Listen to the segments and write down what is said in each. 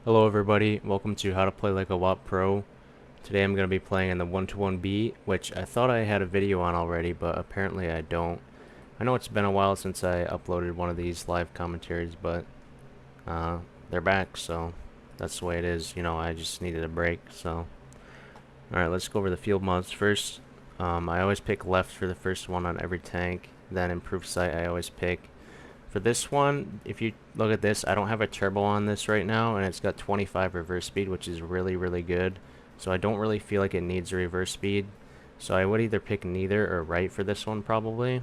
Hello everybody, welcome to How to Play Like a WAP Pro. Today I'm going to be playing in the 1-to-1B, which I thought I had a video on already, but apparently I don't. I know it's been a while since I uploaded one of these live commentaries, but they're back, so that's the way it is. You know, I just needed a break, so. Alright, let's go over the field mods first. I always pick left for the first one on every tank, then improved sight I always pick. For this one, if you look at this, I don't have a turbo on this right now, and it's got 25 reverse speed, which is really good. So I don't really feel like it needs a reverse speed. So I would either pick neither or right for this one, probably.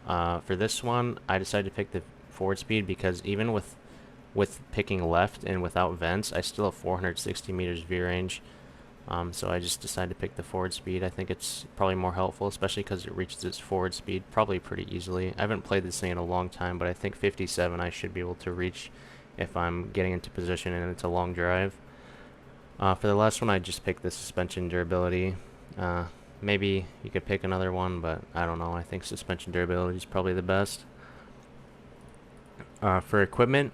For this one, I decided to pick the forward speed because even with picking left and without vents, I still have 460 meters view range. So I just decided to pick the forward speed. I think it's probably more helpful, especially because it reaches its forward speed probably pretty easily. I haven't played this thing in a long time, but I think 57 I should be able to reach if I'm getting into position and it's a long drive. For the last one, I just picked the suspension durability. Maybe you could pick another one, but I don't know. I think suspension durability is probably the best. For equipment,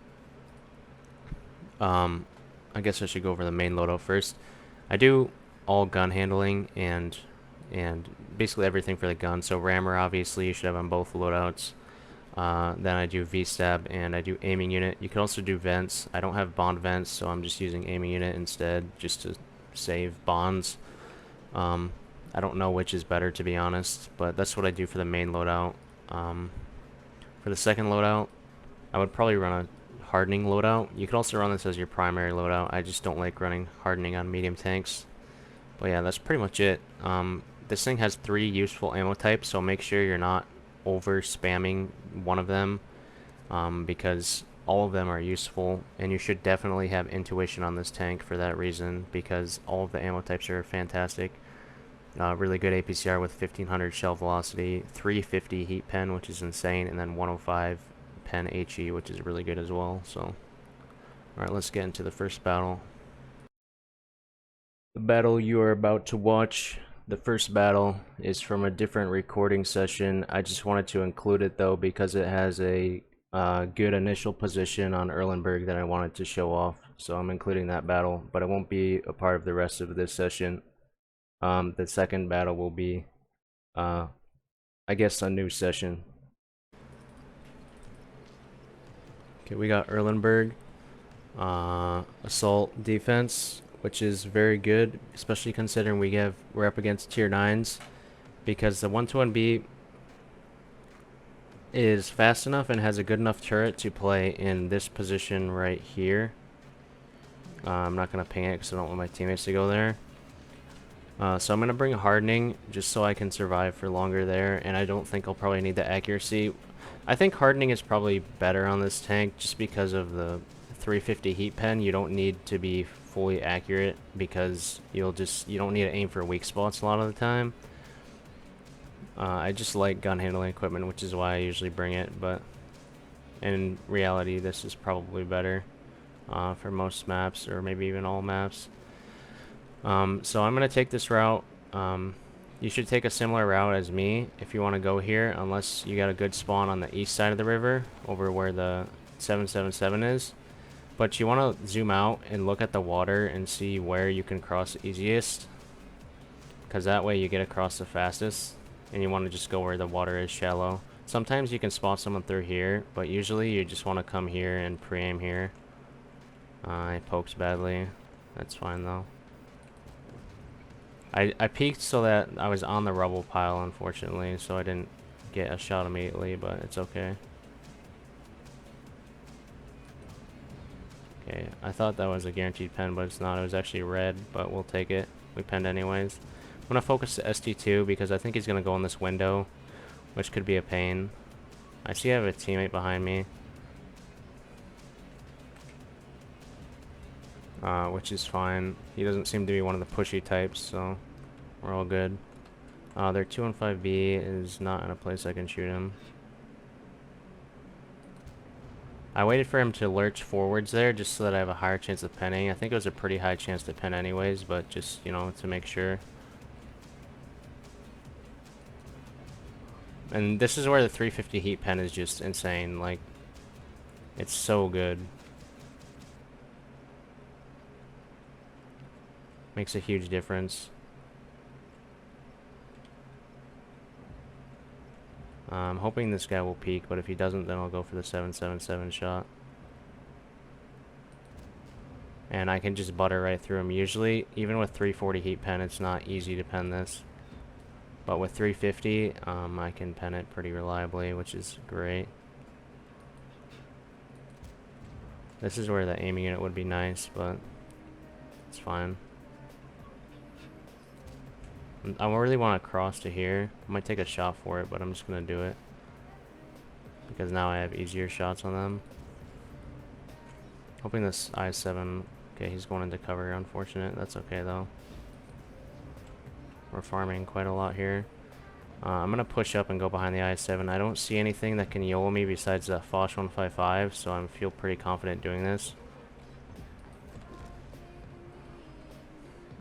I guess I should go over the main loadout first. I do all gun handling and basically everything for the gun. So rammer, obviously, you should have on both loadouts. Then I do V-stab and I do aiming unit. You can also do vents. I don't have bond vents, so I'm just using aiming unit instead, just to save bonds. I don't know which is better, to be honest, but that's what I do for the main loadout. For the second loadout, I would probably run a hardening loadout. You could also run this as your primary loadout. I just don't like running hardening on medium tanks. But yeah, that's pretty much it. This thing has 3 useful ammo types, so make sure you're not over spamming one of them, because all of them are useful, and you should definitely have intuition on this tank for that reason, because all of the ammo types are fantastic. Really good APCR with 1500 shell velocity, 350 heat pen, which is insane, and then 105 pen HE, which is really good as well. So, alright, let's get into the first battle. The battle you are about to watch, the first battle, is from a different recording session. I just wanted to include it though because it has a good initial position on Erlenberg that I wanted to show off. So I'm including that battle, but it won't be a part of the rest of this session. The second battle will be, I guess, a new session. Okay, we got Erlenberg. Assault defense, which is very good, especially considering we're up against tier 9s, because the 1-to-1B is fast enough and has a good enough turret to play in this position right here. I'm not going to ping it because I don't want my teammates to go there. So I'm going to bring hardening just so I can survive for longer there, and I don't think I'll probably need the accuracy. I think hardening is probably better on this tank just because of the 350 heat pen. You don't need to be fully accurate because you don't need to aim for weak spots a lot of the time. I just like gun handling equipment, which is why I usually bring it, but in reality this is probably better for most maps, or maybe even all maps. So I'm going to take this route. You should take a similar route as me if you want to go here, unless you got a good spawn on the east side of the river, over where the 777 is. But you want to zoom out and look at the water and see where you can cross easiest, because that way you get across the fastest, and you want to just go where the water is shallow. Sometimes you can spot someone through here, but usually you just want to come here and pre-aim here. It pokes badly. That's fine though. I peeked so that I was on the rubble pile, unfortunately, so I didn't get a shot immediately, but it's okay. Okay, I thought that was a guaranteed pen, but it's not. It was actually red, but we'll take it. We penned anyways. I'm going to focus the ST2 because I think he's going to go in this window, which could be a pain. I see I have a teammate behind me, which is fine. He doesn't seem to be one of the pushy types, so we're all good. Their 215B is not in a place I can shoot him. I waited for him to lurch forwards there just so that I have a higher chance of penning. I think it was a pretty high chance to pen anyways, but just, you know, to make sure. And this is where the 350 heat pen is just insane. Like, it's so good. Makes a huge difference. I'm hoping this guy will peek, but if he doesn't, then I'll go for the 777 shot. And I can just butter right through him. Usually, even with 340 heat pen, it's not easy to pen this. But with 350, I can pen it pretty reliably, which is great. This is where the aiming unit would be nice, but it's fine. I really want to cross to here. I might take a shot for it, but I'm just going to do it. Because now I have easier shots on them. Hoping this I-7... Okay, he's going into cover, unfortunate. That's okay, though. We're farming quite a lot here. I'm going to push up and go behind the I-7. I don't see anything that can YOLO me besides the Foch 155, so I feel pretty confident doing this.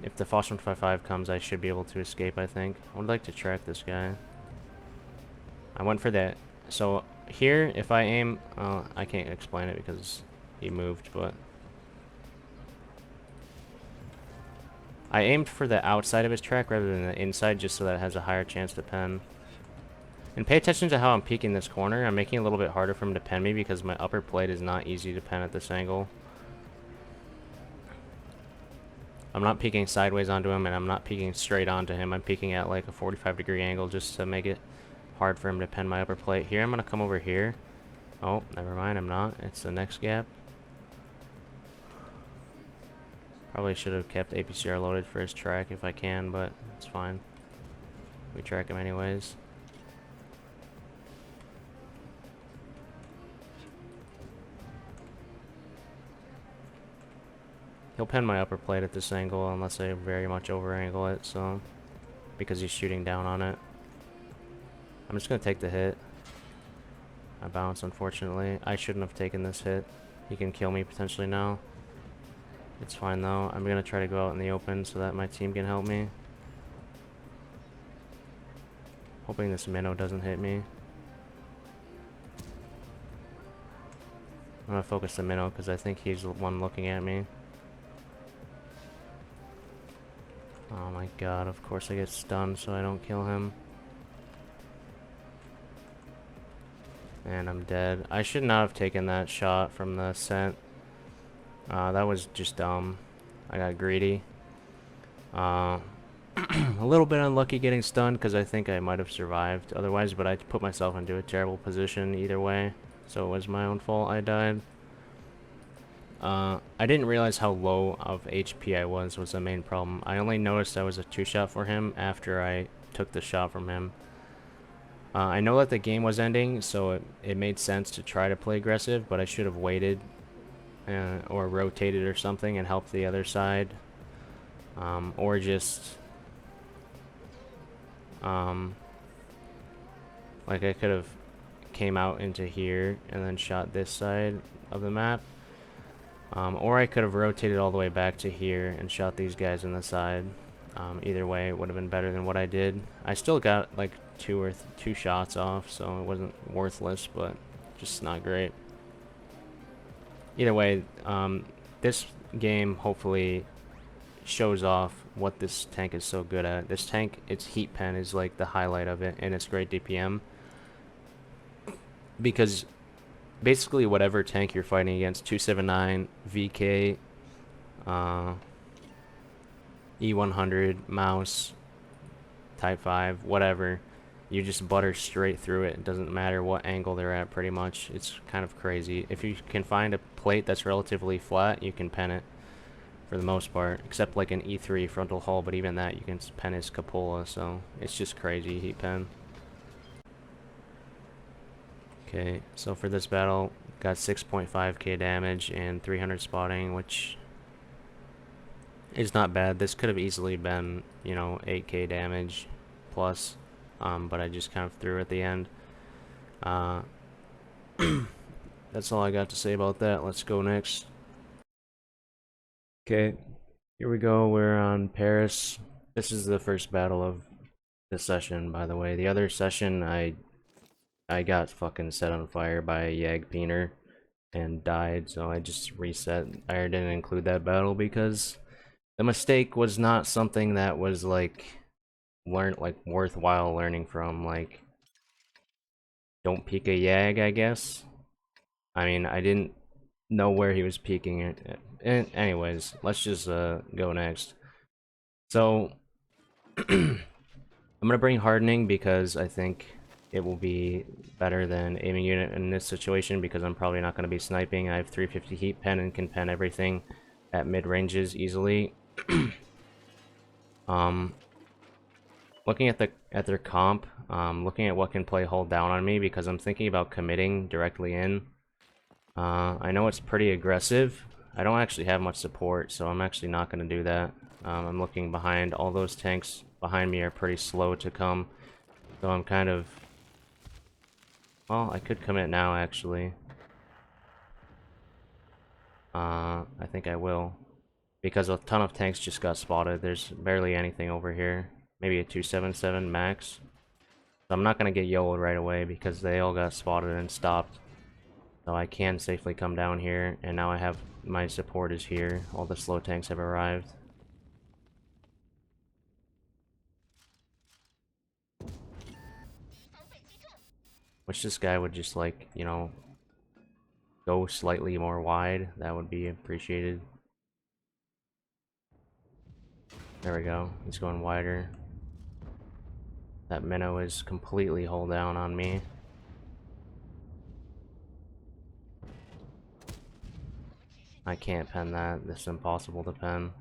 If the Foch 155 comes, I should be able to escape, I think. I would like to track this guy. I went for that. So, here, if I aim... I can't explain it because he moved, but... I aimed for the outside of his track rather than the inside just so that it has a higher chance to pen. And pay attention to how I'm peeking this corner. I'm making it a little bit harder for him to pen me because my upper plate is not easy to pen at this angle. I'm not peeking sideways onto him and I'm not peeking straight onto him. I'm peeking at like a 45-degree angle just to make it hard for him to pen my upper plate. Here I'm going to come over here. Oh, never mind, I'm not. It's the next gap. Probably should have kept APCR loaded for his track if I can, but it's fine. We track him anyways. He'll pen my upper plate at this angle unless I very much over angle it, so... Because he's shooting down on it. I'm just gonna take the hit. I bounce, unfortunately. I shouldn't have taken this hit. He can kill me potentially now. It's fine though. I'm gonna try to go out in the open so that my team can help me. Hoping this minnow doesn't hit me. I'm gonna focus the minnow because I think he's the one looking at me. Oh my god, of course I get stunned so I don't kill him. And I'm dead. I should not have taken that shot from the scent. That was just dumb. I got greedy. A little bit unlucky getting stunned because I think I might have survived otherwise, but I put myself into a terrible position either way. So it was my own fault I died. I didn't realize how low of HP I was the main problem. I only noticed I was a 2-shot for him after I took the shot from him. I know that the game was ending, so it made sense to try to play aggressive, but I should have waited or rotated or something and helped the other side. Or just... like I could have came out into here and then shot this side of the map. Or I could have rotated all the way back to here and shot these guys in the side. Either way, it would have been better than what I did. I still got like two shots off, so it wasn't worthless, but just not great. Either way, this game hopefully shows off what this tank is so good at. This tank, its heat pen is like the highlight of it, and it's great DPM. Because basically whatever tank you're fighting against, 279, VK, E100, Mouse, Type 5, whatever, you just butter straight through it. It doesn't matter what angle they're at, pretty much. It's kind of crazy. If you can find a plate that's relatively flat, you can pen it for the most part, except like an E3 frontal hull, but even that you can pen his cupola, so it's just crazy heat pen. Okay, so for this battle, got 6.5k damage and 300 spotting, which is not bad. This could have easily been, you know, 8k damage plus, but I just kind of threw at the end. That's all I got to say about that. Let's go next. Okay, here we go. We're on Paris. This is the first battle of this session, by the way. The other session, I got fucking set on fire by a Jagdpiener and died, so I just reset. I didn't include that battle because The mistake was not something that was like worthwhile learning from. Like, don't peek a Yag, I guess. I mean, I didn't know where he was peeking it. And anyways, let's just go next. So I'm gonna bring hardening because I think it will be better than aiming unit in this situation because I'm probably not gonna be sniping. I have 350 heat pen and can pen everything at mid ranges easily. um, Looking at their comp, looking at what can play hold down on me because I'm thinking about committing directly in. I know it's pretty aggressive. I don't actually have much support, so I'm actually not going to do that. I'm looking behind. All those tanks behind me are pretty slow to come, so I'm kind of... Well, I could commit now, actually. I think I will. Because a ton of tanks just got spotted. There's barely anything over here. Maybe a 277 max. So I'm not going to get YOLO'd right away because they all got spotted and stopped. So I can safely come down here, and now I have my support is here. All the slow tanks have arrived. Wish this guy would just, like, you know, go slightly more wide. That would be appreciated. There we go. He's going wider. That minnow is completely hull down on me. I can't pen that. This is impossible to pen.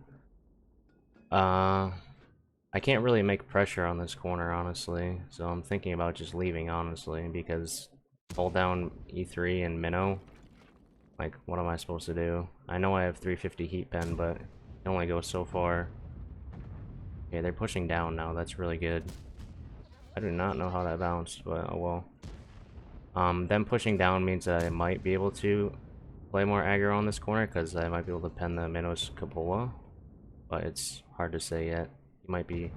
I can't really make pressure on this corner, honestly. So I'm thinking about just leaving, honestly, because hold down E3 and minnow. Like, what am I supposed to do? I know I have 350 heat pen, but it only goes so far. Okay, they're pushing down now. That's really good. I do not know how that bounced, but oh well. Them pushing down means that I might be able to play more aggro on this corner, because I might be able to pen the Minos Cupola. But it's hard to say yet. He might be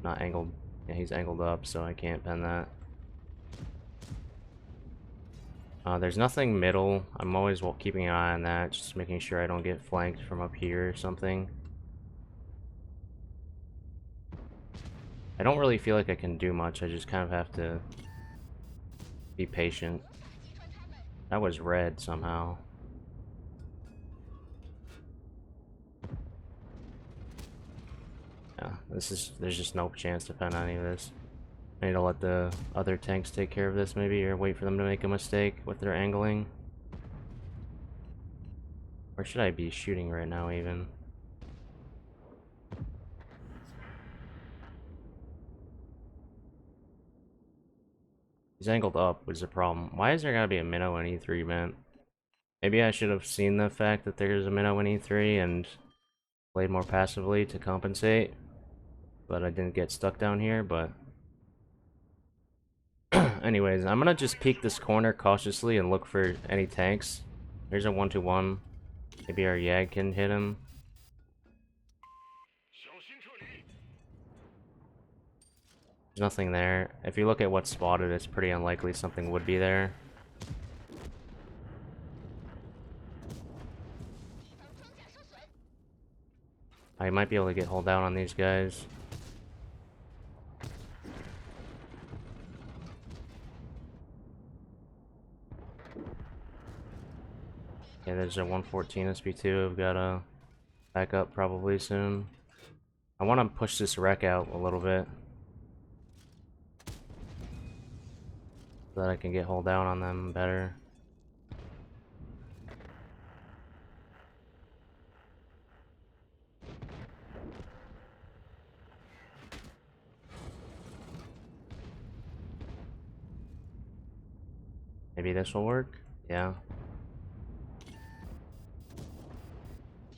not angled. Yeah, he's angled up, so I can't pen that. There's nothing middle. I'm always keeping an eye on that, just making sure I don't get flanked from up here or something. I don't really feel like I can do much. I just kind of have to be patient. That was red somehow. Yeah, there's just no chance to pen any of this. I need to let the other tanks take care of this maybe, or wait for them to make a mistake with their angling. Where should I be shooting right now even? He's angled up was the problem. Why is there gotta be a minnow in E3, man? Maybe I should have seen the fact that there's a minnow in E3 and played more passively to compensate. But I didn't get stuck down here, but... Anyways, I'm gonna just peek this corner cautiously and look for any tanks. There's a 1-2-1. Maybe our Yag can hit him. There's nothing there. If you look at what's spotted, it's pretty unlikely something would be there. I might be able to get hold down on these guys. Yeah, there's a 114 SP2. I've got to back up probably soon. I want to push this wreck out a little bit, so that I can get hold down on them better. Maybe this will work? Yeah.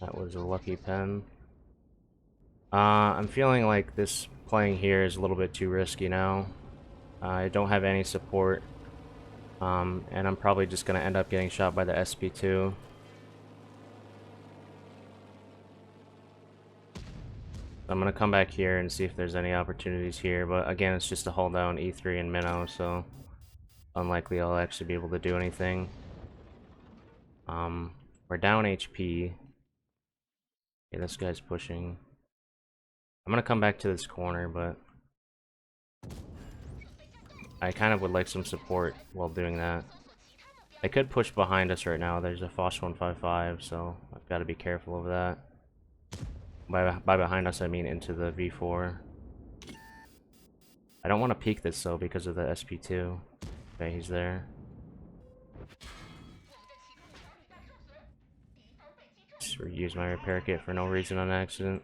That was a lucky pen. I'm feeling like this playing here is a little bit too risky now. I don't have any support. And I'm probably just gonna end up getting shot by the SP2. I'm gonna come back here and see if there's any opportunities here, but again, it's just a hold down E3 and minnow, so unlikely I'll actually be able to do anything. We're down HP. Okay, this guy's pushing. I'm gonna come back to this corner, but I kind of would like some support while doing that. They could push behind us right now. There's a Foss 155, so I've got to be careful of that. By behind us, I mean into the V4. I don't want to peek this though because of the SP2. Okay, he's there. Just use my repair kit for no reason on accident.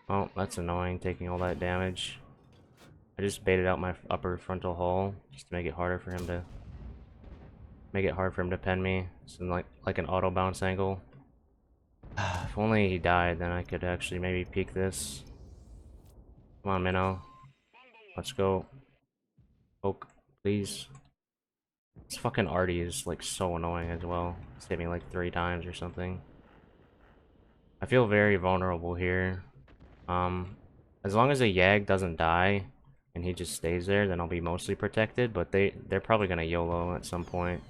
Oh, that's annoying, taking all that damage. I just baited out my upper frontal hull just to make it harder for him to pen me. It's in like an auto bounce angle. If only he died, then I could actually maybe peek this. Come on, Minnow. Let's go. Poke, please. This fucking Artie is like so annoying as well. It's hit me like 3 times or something. I feel very vulnerable here. As long as a Yag doesn't die and he just stays there, then I'll be mostly protected, but they're probably gonna YOLO at some point.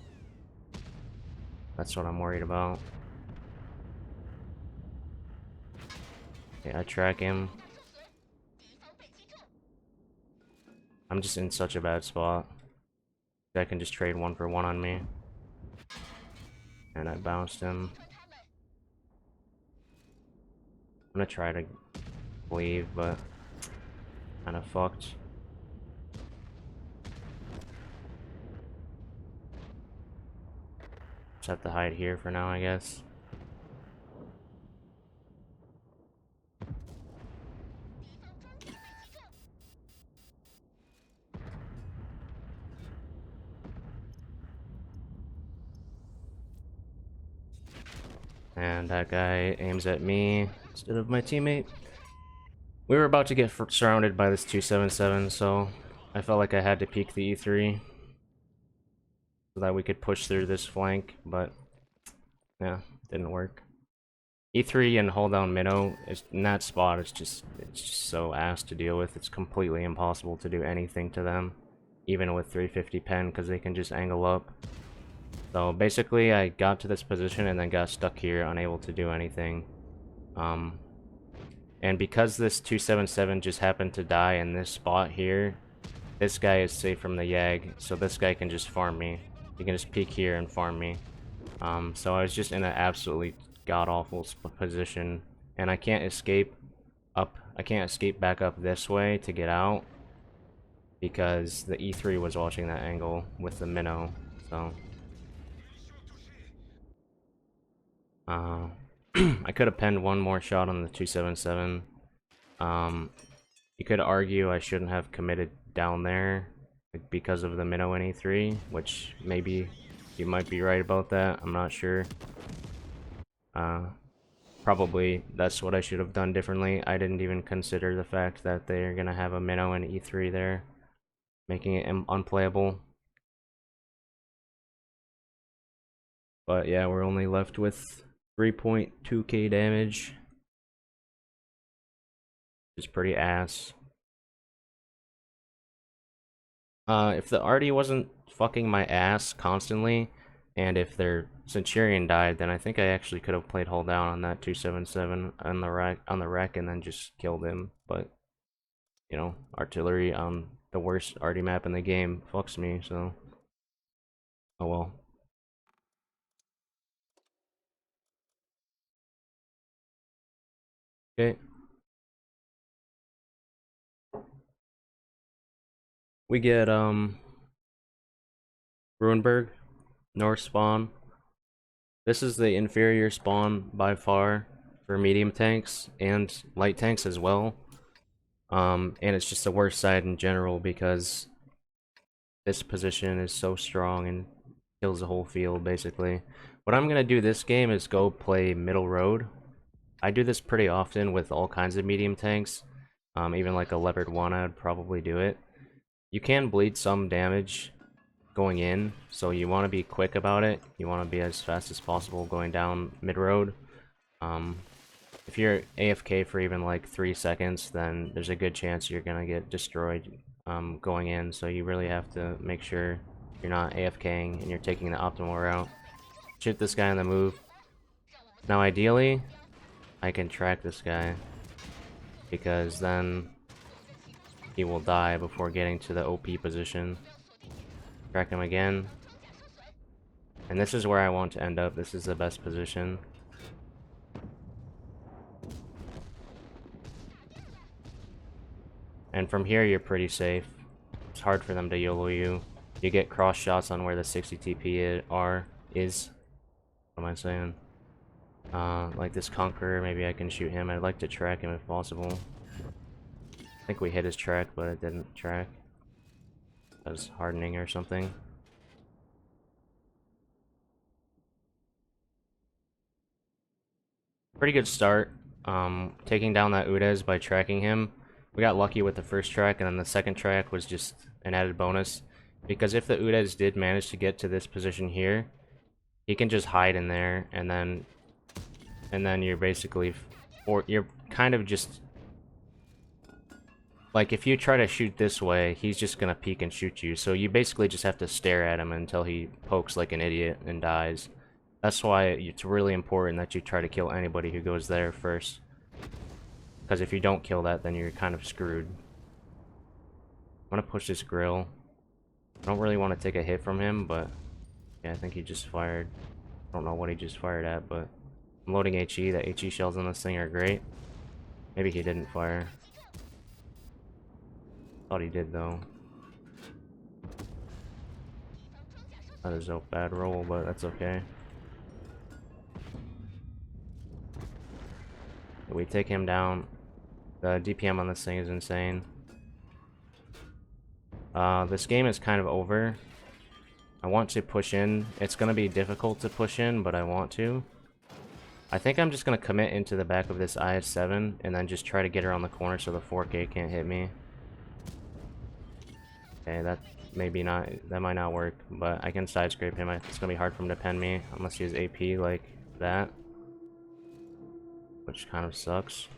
That's what I'm worried about. Okay, I track him. I'm just in such a bad spot. I can just trade 1 for 1 on me. And I bounced him. I'm gonna try to leave, but kinda fucked. Just have to hide here for now, I guess. And that guy aims at me instead of my teammate. We were about to get surrounded by this 277, so I felt like I had to peek the E3 so that we could push through this flank, but yeah, didn't work. E3 and hold down minnow in that spot, it's just so ass to deal with. It's completely impossible to do anything to them, even with 350 pen, because they can just angle up. So basically, I got to this position and then got stuck here, unable to do anything. And because this 277 just happened to die in this spot here, this guy is safe from the Yag, so this guy can just farm me. He can just peek here and farm me. So I was just in an absolutely god-awful position, and I can't escape up. I can't escape back up this way to get out because the E3 was watching that angle with the minnow. So I could have penned 1 more shot on the 277. You could argue I shouldn't have committed down there because of the minnow and E3, which maybe you might be right about that. I'm not sure. Probably that's what I should have done differently. I didn't even consider the fact that they're gonna have a minnow and E3 there, making it unplayable. But yeah, we're only left with 3.2k damage. Which is pretty ass. If the Artie wasn't fucking my ass constantly, and if their Centurion died, then I think I actually could have played hold down on that 277 on the wreck and then just killed him. But you know, artillery on the worst Artie map in the game fucks me, so oh well. Okay. We get Ruinberg, North spawn. This is the inferior spawn by far for medium tanks and light tanks as well. And it's just the worst side in general because this position is so strong and kills the whole field basically. What I'm gonna do this game is go play middle road. I do this pretty often with all kinds of medium tanks. Even like a levered one, I'd probably do it. You can bleed some damage going in, so you want to be quick about it. You want to be as fast as possible going down mid-road. If you're AFK for even like 3 seconds, then there's a good chance you're gonna get destroyed going in, so you really have to make sure you're not AFKing and you're taking the optimal route. Shoot this guy on the move. Now ideally, I can track this guy, because then he will die before getting to the OP position. Track him again. And this is where I want to end up. This is the best position. And from here, you're pretty safe. It's hard for them to YOLO you. You get cross shots on where the 60 TP is. What am I saying? Like this Conqueror, maybe I can shoot him. I'd like to track him if possible. I think we hit his track, but it didn't track. That was hardening or something. Pretty good start. Taking down that Udez by tracking him. We got lucky with the first track, and then the second track was just an added bonus. Because if the Udez did manage to get to this position here, he can just hide in there, and then you're basically, or you're kind of just, like if you try to shoot this way, he's just gonna peek and shoot you. So you basically just have to stare at him until he pokes like an idiot and dies. That's why it's really important that you try to kill anybody who goes there first. Because if you don't kill that, then you're kind of screwed. I'm gonna push this grill. I don't really want to take a hit from him, but yeah, I think he just fired. I don't know what he just fired at, but I'm loading HE. The HE shells on this thing are great. Maybe he didn't fire. Thought he did though. That is a bad roll, but that's okay. We take him down. The DPM on this thing is insane. This game is kind of over. I want to push in. It's going to be difficult to push in, but I want to. I think I'm just going to commit into the back of this IS-7 and then just try to get around the corner so the 4K can't hit me. Okay, that maybe not. That might not work, but I can side scrape him. It's going to be hard for him to pen me unless he has AP like that, which kind of sucks.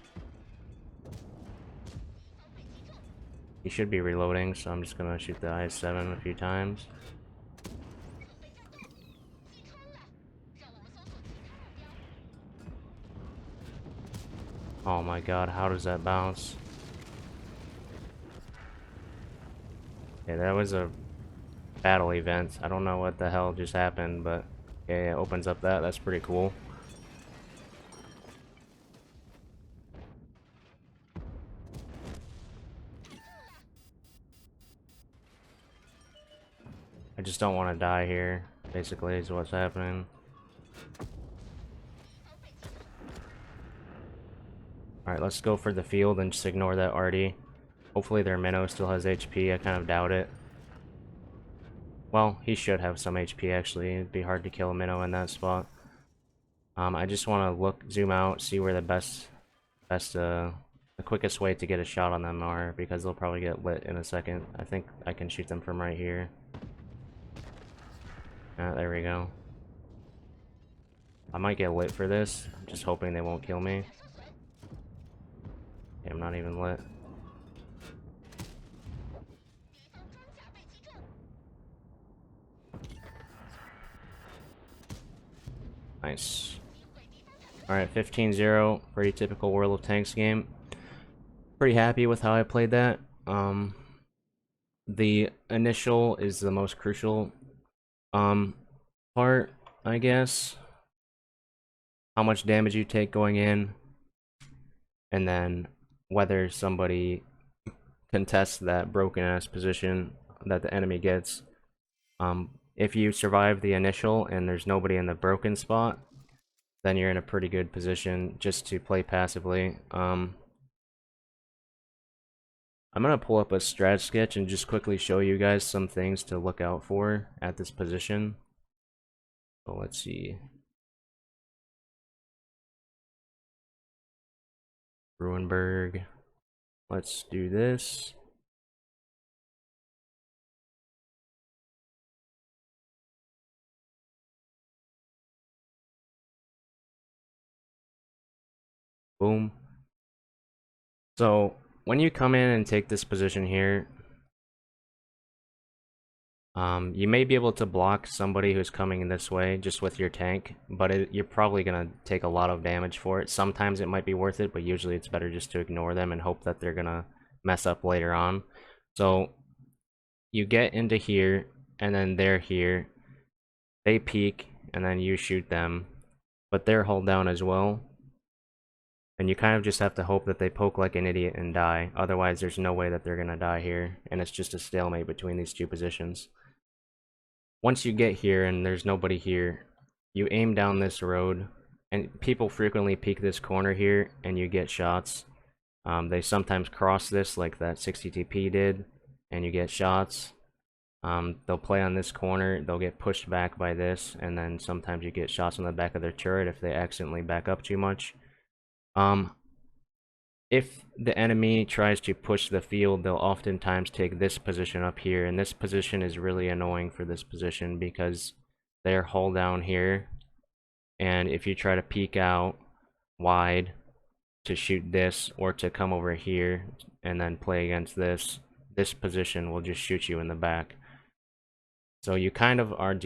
He should be reloading, so I'm just going to shoot the IS-7 a few times. Oh my god, how does that bounce? Okay, that was a battle event. I don't know what the hell just happened, but okay, it opens up that. That's pretty cool. I just don't want to die here, basically, is what's happening. Alright, let's go for the field and just ignore that Artie. Hopefully their minnow still has HP. I kind of doubt it. Well, he should have some HP, actually. It'd be hard to kill a minnow in that spot. I just want to zoom out, see where the quickest way to get a shot on them are, because they'll probably get lit in a second. I think I can shoot them from right here. There we go. I might get lit for this. I'm just hoping they won't kill me. Okay, I'm not even lit. Nice. Alright, 15-0. Pretty typical World of Tanks game. Pretty happy with how I played that. The initial is the most crucial part, I guess. How much damage you take going in, and then whether somebody contests that broken ass position that the enemy gets. If you survive the initial and there's nobody in the broken spot, then you're in a pretty good position just to play passively. I'm gonna pull up a strat sketch and just quickly show you guys some things to look out for at this position. So let's see. Ruinberg. Let's do this. Boom. So, when you come in and take this position here, You may be able to block somebody who's coming in this way just with your tank, but you're probably going to take a lot of damage for it. Sometimes it might be worth it, but usually it's better just to ignore them and hope that they're going to mess up later on. So you get into here, and then they're here. They peek, and then you shoot them, but they're hull down as well. And you kind of just have to hope that they poke like an idiot and die. Otherwise, there's no way that they're going to die here, and it's just a stalemate between these two positions. Once you get here and there's nobody here, you aim down this road, and people frequently peek this corner here, and you get shots. They sometimes cross this like that 60 TP did, and you get shots. They'll play on this corner, they'll get pushed back by this, and then sometimes you get shots on the back of their turret if they accidentally back up too much. If the enemy tries to push the field, they'll oftentimes take this position up here, and this position is really annoying for this position because they're hull down here, and if you try to peek out wide to shoot this or to come over here and then play against this position will just shoot you in the back. So you kind of are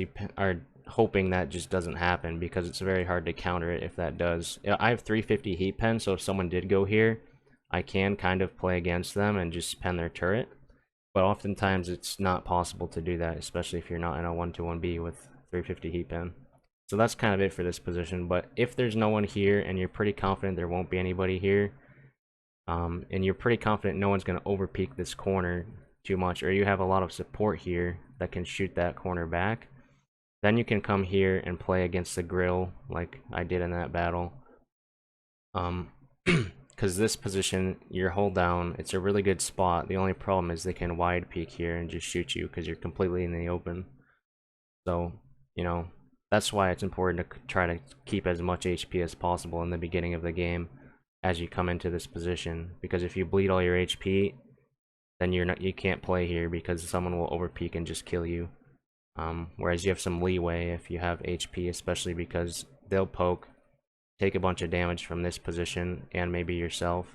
hoping that just doesn't happen because it's very hard to counter it if that does. I have 350 heat pen, so if someone did go here, I can kind of play against them and just pen their turret. But oftentimes it's not possible to do that, especially if you're not in a 1-1B with 350 heat pen. So that's kind of it for this position. But if there's no one here and you're pretty confident there won't be anybody here, and you're pretty confident no one's going to overpeak this corner too much, or you have a lot of support here that can shoot that corner back, then you can come here and play against the grill like I did in that battle. Because this position, you're hull down, it's a really good spot. The only problem is they can wide peek here and just shoot you because you're completely in the open. So, you know, that's why it's important to try to keep as much HP as possible in the beginning of the game as you come into this position. Because if you bleed all your HP, then you can't play here because someone will overpeak and just kill you. Whereas you have some leeway if you have HP, especially because they'll poke, take a bunch of damage from this position and maybe yourself,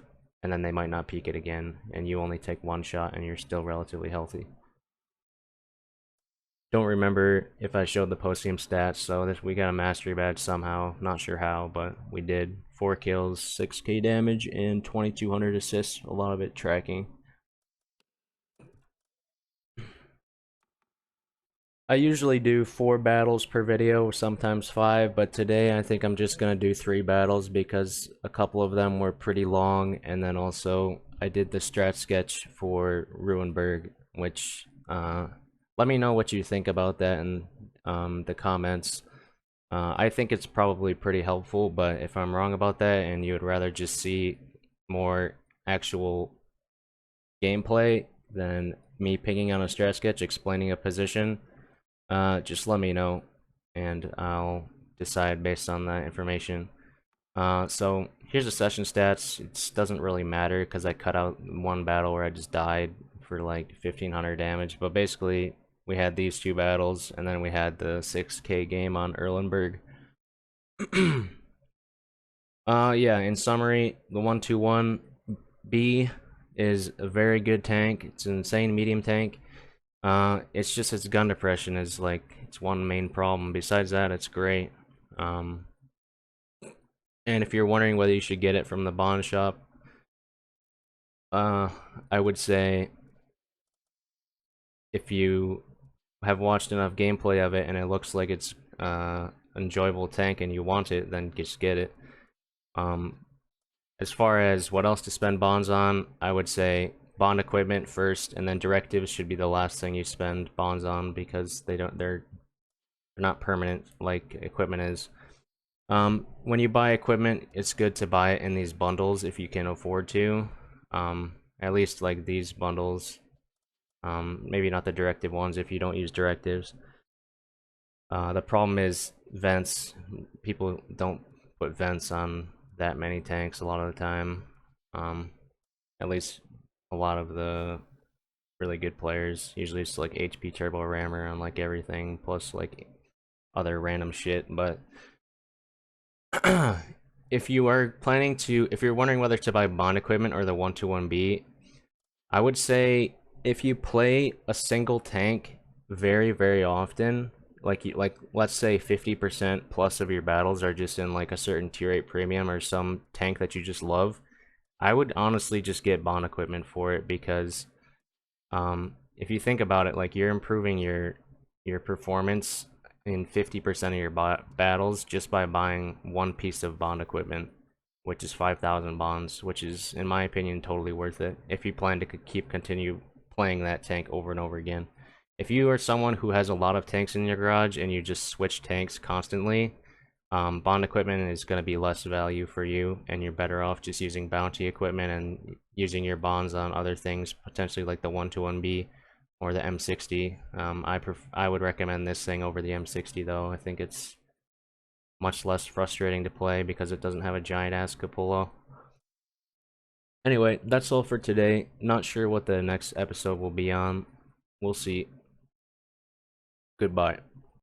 and then they might not peek it again, and you only take one shot and you're still relatively healthy. Don't remember if I showed the post-game stats, so we got a mastery badge somehow, not sure how, but we did. 4 kills, 6k damage, and 2200 assists, a lot of it tracking. I usually do 4 battles per video, sometimes 5, but today I think I'm just going to do 3 battles because a couple of them were pretty long, and then also I did the strat sketch for Ruinberg, which, let me know what you think about that in the comments. I think it's probably pretty helpful, but if I'm wrong about that and you would rather just see more actual gameplay than me pinging on a strat sketch explaining a position, just let me know and I'll decide based on that information. So here's the session stats. It doesn't really matter because I cut out one battle where I just died for like 1500 damage, but basically we had these 2 battles and then we had the 6k game on Erlenberg. Yeah, in summary, the 121B is a very good tank. It's an insane medium tank. It's just its gun depression is like its one main problem. Besides that, it's great. And if you're wondering whether you should get it from the bond shop, I would say if you have watched enough gameplay of it and it looks like it's enjoyable tank and you want it, then just get it. As far as what else to spend bonds on, I would say bond equipment first, and then directives should be the last thing you spend bonds on because they're not permanent like equipment is. When you buy equipment, it's good to buy it in these bundles if you can afford to. At least like these bundles. Maybe not the directive ones if you don't use directives. The problem is vents. People don't put vents on that many tanks a lot of the time. At least a lot of the really good players. Usually it's like HP turbo rammer on like everything, plus like other random shit. But if you are planning to, if you're wondering whether to buy bond equipment or the 121B, I would say if you play a single tank very, very often, like let's say 50% plus of your battles are just in like a certain tier 8 premium or some tank that you just love, I would honestly just get bond equipment for it because if you think about it, like you're improving your performance in 50% of your battles just by buying one piece of bond equipment, which is 5,000 bonds, which is, in my opinion, totally worth it if you plan to continue playing that tank over and over again. If you are someone who has a lot of tanks in your garage and you just switch tanks constantly, bond equipment is going to be less value for you, and you're better off just using bounty equipment and using your bonds on other things, potentially like the 121B or the M60. I would recommend this thing over the M60 though. I think it's much less frustrating to play because it doesn't have a giant ass cupola. Anyway, that's all for today. Not sure what the next episode will be on. We'll see. Goodbye.